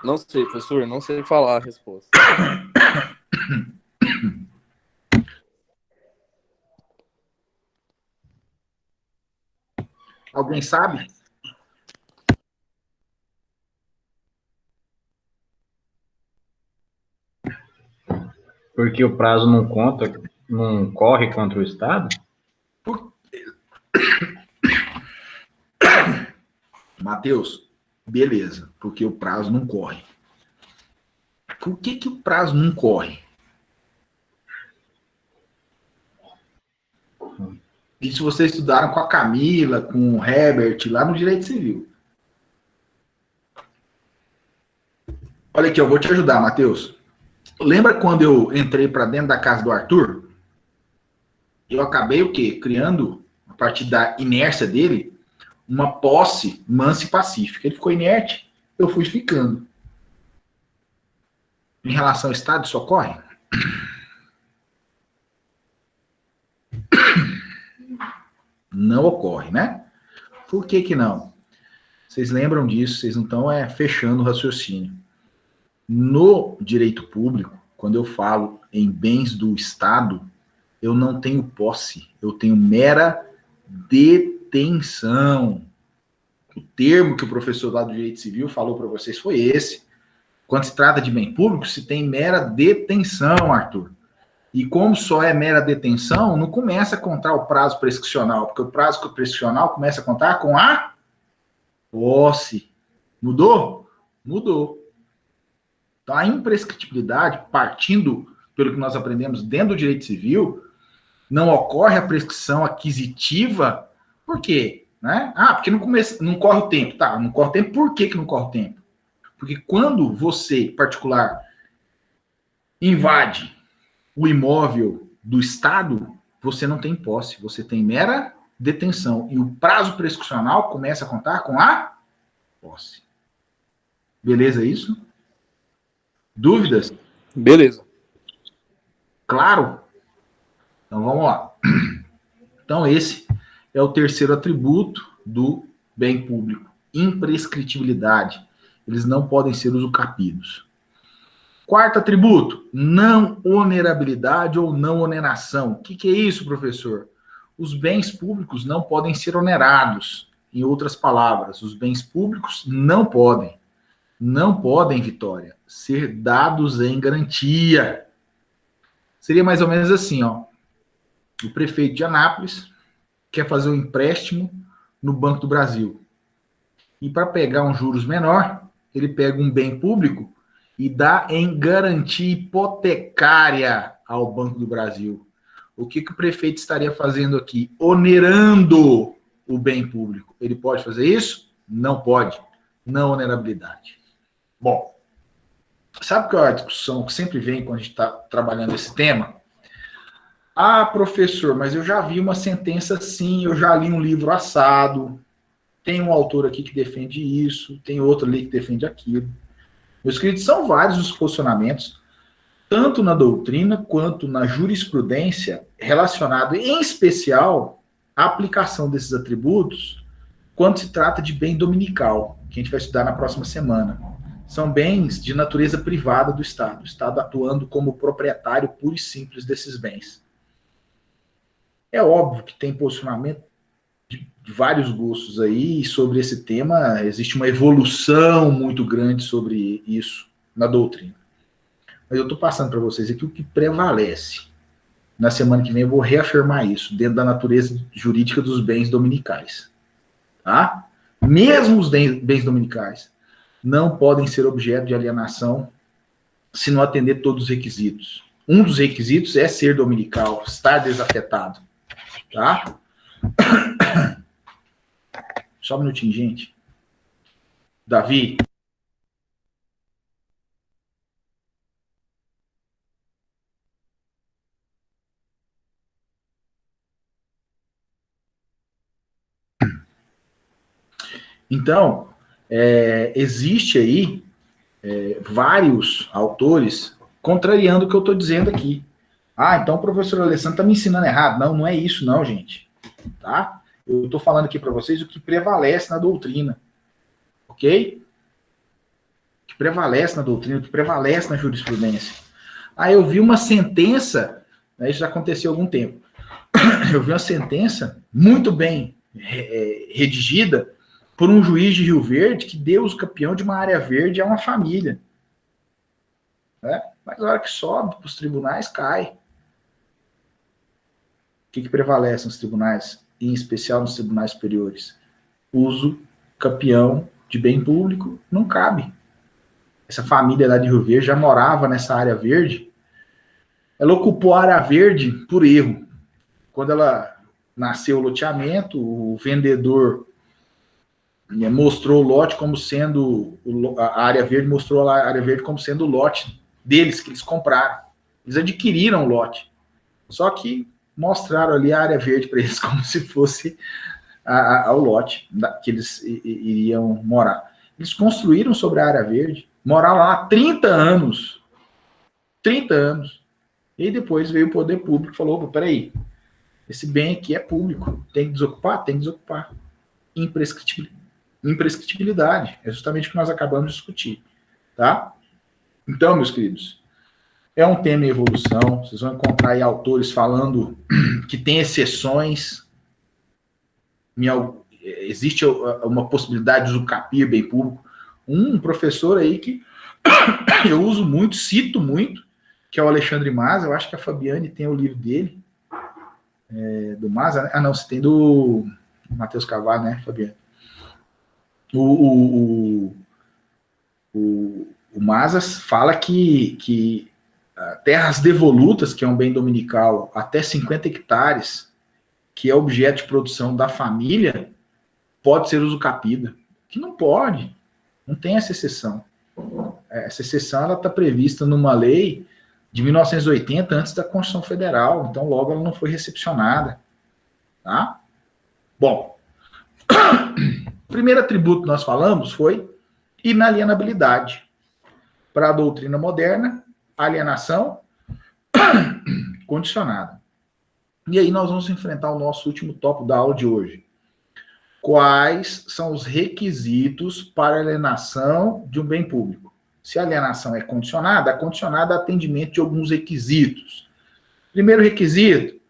Não sei, professor, não sei falar a resposta. Alguém sabe? Porque o prazo não conta, não corre contra o Estado? Matheus, beleza, porque o prazo não corre. Por que o prazo não corre? Isso vocês estudaram com a Camila, com o Herbert, lá no Direito Civil. Olha aqui, eu vou te ajudar, Matheus. Lembra quando eu entrei para dentro da casa do Arthur? Eu acabei o quê? Criando, a partir da inércia dele, uma posse mansa e pacífica. Ele ficou inerte, eu fui ficando. Em relação ao estado, isso ocorre? Não ocorre, né? Por que que não? Vocês lembram disso, vocês não estão fechando o raciocínio. No direito público, quando eu falo em bens do Estado, eu não tenho posse, eu tenho mera detenção. O termo que o professor lá do Direito Civil falou para vocês foi esse. Quando se trata de bem público, se tem mera detenção, Arthur. E como só é mera detenção, não começa a contar o prazo prescricional, porque o prazo prescricional começa a contar com a posse. Mudou? Mudou. Então, a imprescritibilidade, partindo pelo que nós aprendemos dentro do direito civil, não ocorre a prescrição aquisitiva. Por quê? Né? Porque não corre o tempo. Tá, não corre o tempo. Por que não corre o tempo? Porque quando você, particular, invade o imóvel do Estado, você não tem posse, você tem mera detenção. E o prazo prescricional começa a contar com a posse. Beleza isso? Dúvidas? Beleza. Claro? Então vamos lá. Então esse é o terceiro atributo do bem público. Imprescritibilidade. Eles não podem ser usucapidos. Quarto atributo, não onerabilidade ou não oneração. O que é isso, professor? Os bens públicos não podem ser onerados. Em outras palavras, os bens públicos não podem, Vitória, ser dados em garantia. Seria mais ou menos assim, ó. O prefeito de Anápolis quer fazer um empréstimo no Banco do Brasil. E para pegar um juros menor, ele pega um bem público e dá em garantia hipotecária ao Banco do Brasil. O que o prefeito estaria fazendo aqui? Onerando o bem público. Ele pode fazer isso? Não pode. Não onerabilidade. Bom, sabe qual é a discussão que sempre vem quando a gente está trabalhando esse tema? Professor, mas eu já vi uma sentença assim, eu já li um livro assado, tem um autor aqui que defende isso, tem outro ali que defende aquilo. Meus queridos, são vários os posicionamentos, tanto na doutrina quanto na jurisprudência, relacionado em especial à aplicação desses atributos quando se trata de bem dominical, que a gente vai estudar na próxima semana. São bens de natureza privada do Estado, o Estado atuando como proprietário puro e simples desses bens. É óbvio que tem posicionamento de vários gostos aí sobre esse tema, existe uma evolução muito grande sobre isso na doutrina. Mas eu estou passando para vocês aqui o que prevalece. Na semana que vem eu vou reafirmar isso, dentro da natureza jurídica dos bens dominicais. Tá? Mesmo os bens dominicais não podem ser objeto de alienação se não atender todos os requisitos. Um dos requisitos é ser dominical, estar desafetado. Tá? Só um minutinho, gente. Davi. Então, existe aí vários autores contrariando o que eu estou dizendo aqui. Então o professor Alessandro está me ensinando errado. Não, não é isso não, gente. Tá? Eu estou falando aqui para vocês o que prevalece na doutrina. Ok? O que prevalece na doutrina, o que prevalece na jurisprudência. Eu vi uma sentença, né, isso já aconteceu há algum tempo. Eu vi uma sentença muito bem redigida por um juiz de Rio Verde que deu o campeão de uma área verde a uma família. Né? Mas na hora que sobe para os tribunais, cai. O que prevalece nos tribunais, em especial nos tribunais superiores? Uso campeão de bem público não cabe. Essa família lá de Rio Verde já morava nessa área verde. Ela ocupou a área verde por erro. Quando ela nasceu o loteamento, o vendedor mostrou o lote como sendo, a área verde mostrou a área verde como sendo o lote deles, que eles compraram. Eles adquiriram o lote. Só que mostraram ali a área verde para eles como se fosse o lote que eles iriam morar. Eles construíram sobre a área verde, moraram lá há 30 anos. 30 anos. E aí depois veio o poder público e falou, opa, peraí, esse bem aqui é público, tem que desocupar? Tem que desocupar. Imprescritibilidade. É justamente o que nós acabamos de discutir. Tá? Então, meus queridos, é um tema em evolução. Vocês vão encontrar aí autores falando que tem exceções. Existe uma possibilidade de usucapir bem público. Um professor aí que eu uso muito, cito muito, que é o Alexandre Maza. Eu acho que a Fabiane tem o livro dele, do Maza, né? Ah, não, você tem do Matheus Carvalho, né, Fabiane? O Mazas fala que terras devolutas, que é um bem dominical, até 50 hectares, que é objeto de produção da família, pode ser usucapida. Que não pode. Não tem essa exceção. Essa exceção está prevista numa lei de 1980, antes da Constituição Federal. Então, logo, ela não foi recepcionada. Tá? Bom, o primeiro atributo que nós falamos foi inalienabilidade. Para a doutrina moderna, alienação condicionada. E aí nós vamos enfrentar o nosso último tópico da aula de hoje. Quais são os requisitos para a alienação de um bem público? Se a alienação é condicionada a atendimento de alguns requisitos. Primeiro requisito,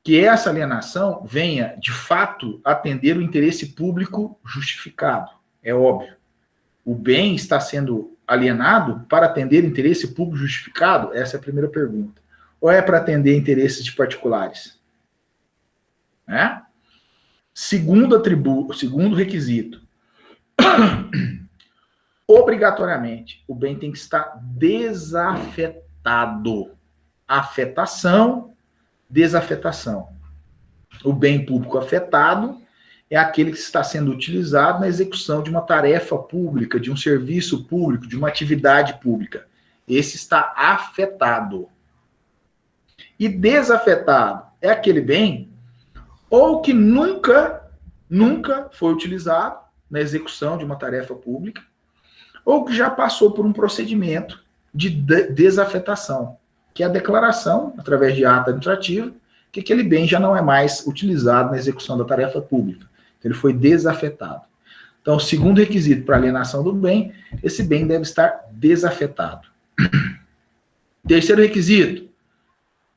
que essa alienação venha, de fato, atender o interesse público justificado. É óbvio. O bem está sendo alienado para atender interesse público justificado? Essa é a primeira pergunta. Ou é para atender interesses de particulares? Né? Segundo requisito. Obrigatoriamente, o bem tem que estar desafetado. Afetação, desafetação. O bem público afetado é aquele que está sendo utilizado na execução de uma tarefa pública, de um serviço público, de uma atividade pública. Esse está afetado. E desafetado é aquele bem ou que nunca foi utilizado na execução de uma tarefa pública, ou que já passou por um procedimento de desafetação, que é a declaração, através de ato administrativo, que aquele bem já não é mais utilizado na execução da tarefa pública. Ele foi desafetado. Então, o segundo requisito para alienação do bem, esse bem deve estar desafetado. Terceiro requisito.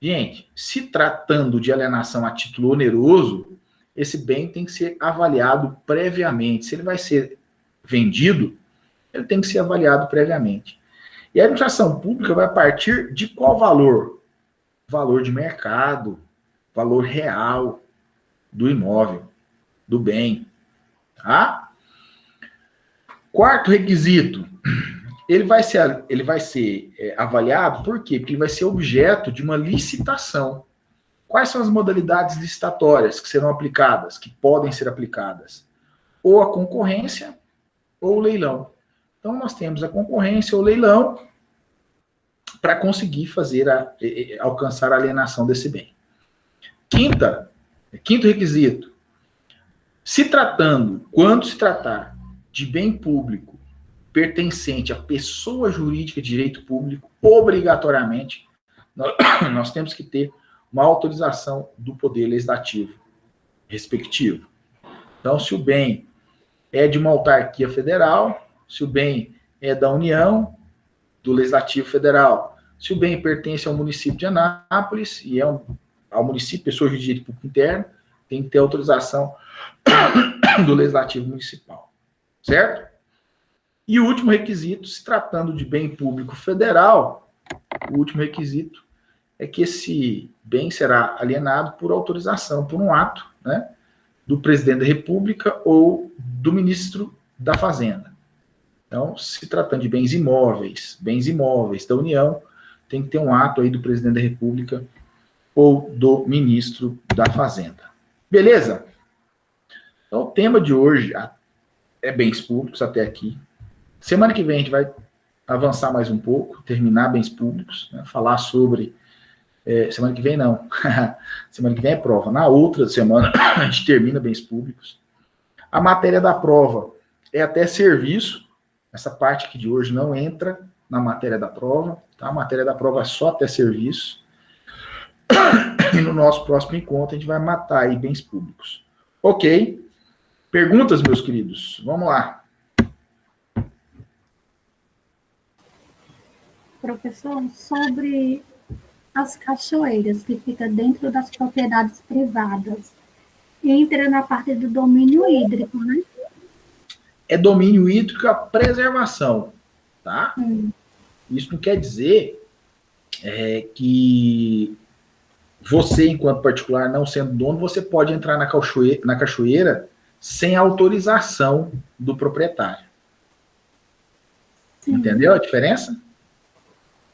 Gente, se tratando de alienação a título oneroso, esse bem tem que ser avaliado previamente. Se ele vai ser vendido, ele tem que ser avaliado previamente. E a administração pública vai partir de qual valor? Valor de mercado, valor real do imóvel, do bem. Tá? Quarto requisito, ele vai ser avaliado, por quê? Porque ele vai ser objeto de uma licitação. Quais são as modalidades licitatórias que serão aplicadas, que podem ser aplicadas? Ou a concorrência, ou o leilão. Então, nós temos a concorrência ou leilão para conseguir alcançar a alienação desse bem. Quinto requisito. Quando se tratar de bem público pertencente à pessoa jurídica de direito público, obrigatoriamente, nós temos que ter uma autorização do Poder Legislativo respectivo. Então, se o bem é de uma autarquia federal, se o bem é da União, do Legislativo Federal, se o bem pertence ao município de Anápolis, e ao município, pessoa jurídica de direito público interno, tem que ter autorização do Legislativo Municipal. Certo? E o último requisito, se tratando de bem público federal, o último requisito é que esse bem será alienado por autorização, por um ato, né, do presidente da República ou do ministro da Fazenda. Então, se tratando de bens imóveis da União, tem que ter um ato aí do presidente da República ou do ministro da Fazenda. Beleza? Então, o tema de hoje é bens públicos até aqui. Semana que vem a gente vai avançar mais um pouco, terminar bens públicos, né, falar sobre... semana que vem não, semana que vem é prova. Na outra semana a gente termina bens públicos. A matéria da prova é até serviço, essa parte aqui de hoje não entra na matéria da prova, tá? A matéria da prova é só até serviço. E no nosso próximo encontro a gente vai matar aí bens públicos. Ok? Perguntas, meus queridos? Vamos lá. Professor, sobre as cachoeiras que ficam dentro das propriedades privadas, entra na parte do domínio hídrico, né? É domínio hídrico a preservação, tá? Isso não quer dizer que você, enquanto particular, não sendo dono, você pode entrar na cachoeira sem autorização do proprietário. Sim. Entendeu a diferença?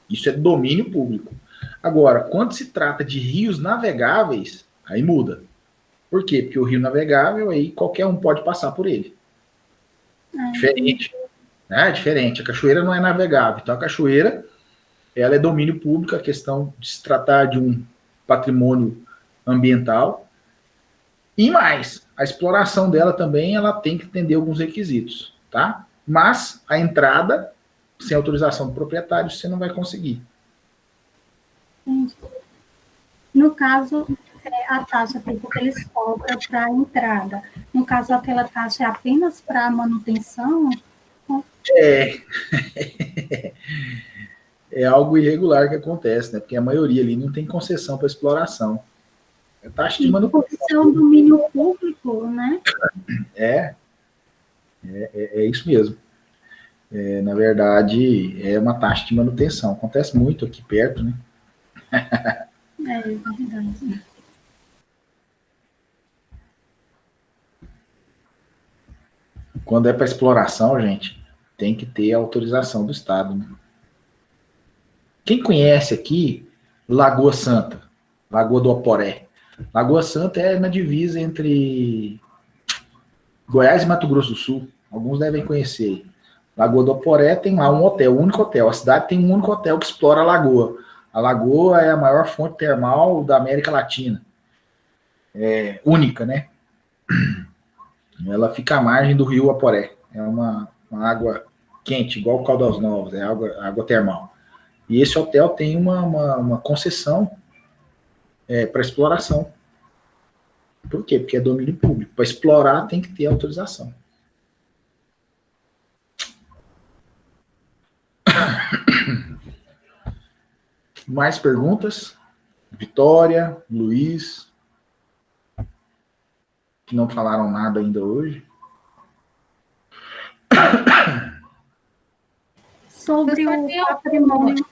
Isso é domínio público. Agora, quando se trata de rios navegáveis, aí muda. Por quê? Porque o rio navegável, aí qualquer um pode passar por ele. Diferente. Né? Diferente. A cachoeira não é navegável. Então, a cachoeira, ela é domínio público, a questão de se tratar de um patrimônio ambiental. E mais, a exploração dela também, ela tem que atender alguns requisitos, tá? Mas a entrada, sem autorização do proprietário, você não vai conseguir. No caso, a taxa que eles cobram para a entrada, no caso, aquela taxa é apenas para manutenção? É algo irregular que acontece, né? Porque a maioria ali não tem concessão para exploração. É taxa de manutenção. Isso é um domínio público, né? É isso mesmo. Na verdade, é uma taxa de manutenção. Acontece muito aqui perto, né? É verdade. Quando é para exploração, gente, tem que ter a autorização do Estado, né? Quem conhece aqui Lagoa Santa, Lagoa do Oporé? Lagoa Santa é na divisa entre Goiás e Mato Grosso do Sul. Alguns devem conhecer. Lagoa do Oporé tem lá um hotel, um único hotel. A cidade tem um único hotel que explora a lagoa. A lagoa é a maior fonte termal da América Latina. É única, né? Ela fica à margem do rio Oporé. É uma água quente, igual o Caldas Novas, é água termal. E esse hotel tem uma concessão para exploração. Por quê? Porque é domínio público. Para explorar tem que ter autorização. Mais perguntas? Vitória, Luiz, que não falaram nada ainda hoje. Sobre o patrimônio.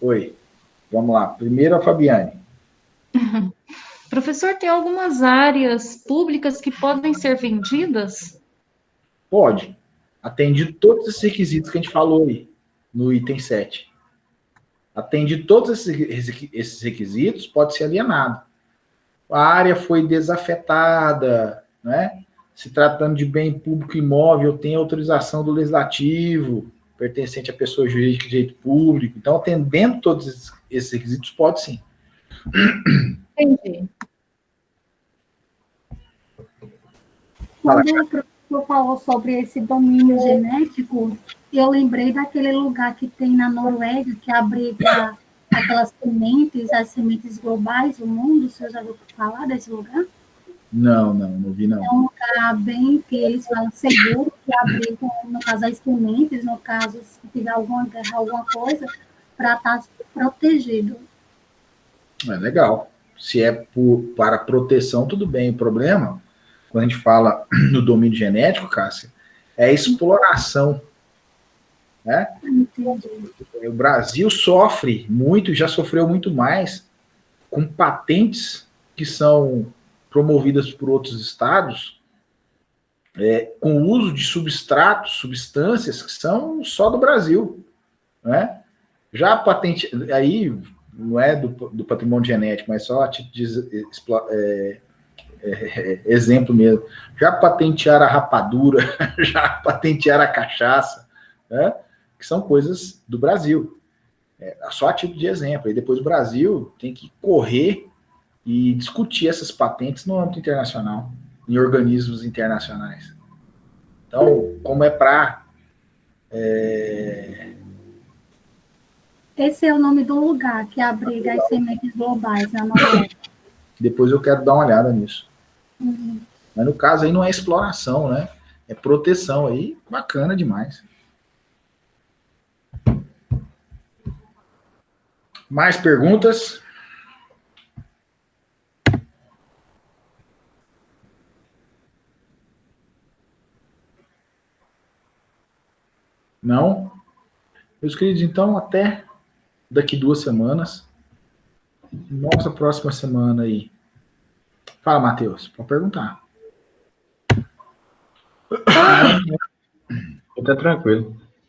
Oi, vamos lá. Primeiro a Fabiane. Professor, tem algumas áreas públicas que podem ser vendidas? Pode. Atendido todos esses requisitos que a gente falou aí, no item 7. Atendido todos esses requisitos, pode ser alienado. A área foi desafetada, né? Se tratando de bem público imóvel, tem autorização do legislativo, pertencente à pessoa jurídica de direito público. Então, atendendo todos esses requisitos, pode sim. Entendi. Quando o professor falou sobre esse domínio genético, eu lembrei daquele lugar que tem na Noruega, que abriga aquelas sementes, as sementes globais do mundo. O senhor já ouviu falar desse lugar? Não vi não. É um lugar bem que eles falam seguro, que abriga, no caso, as sementes, no caso, se tiver alguma guerra, alguma coisa, para estar protegido. É legal. Se é para proteção, tudo bem. O problema, quando a gente fala no domínio genético, Cássia, é a exploração. Né? Entendi. O Brasil sofre muito, já sofreu muito mais com patentes que são promovidas por outros estados, com o uso de substratos, substâncias que são só do Brasil. Né? Já a patente, aí não é do patrimônio genético, mas só a título de exemplo mesmo. Já patentearam a rapadura, já patentearam a cachaça, né? que são coisas do Brasil. Só a título de exemplo. E depois o Brasil tem que correr e discutir essas patentes no âmbito internacional, em organismos internacionais. Então, como é para... Esse é o nome do lugar que abriga as sementes globais na Noruega. Depois eu quero dar uma olhada nisso. Mas no caso aí não é exploração, né? É proteção aí, bacana demais. Mais perguntas? Não? Meus queridos, então até daqui 2 semanas. Nossa próxima semana aí. Fala, Matheus, pode perguntar. Tá tranquilo.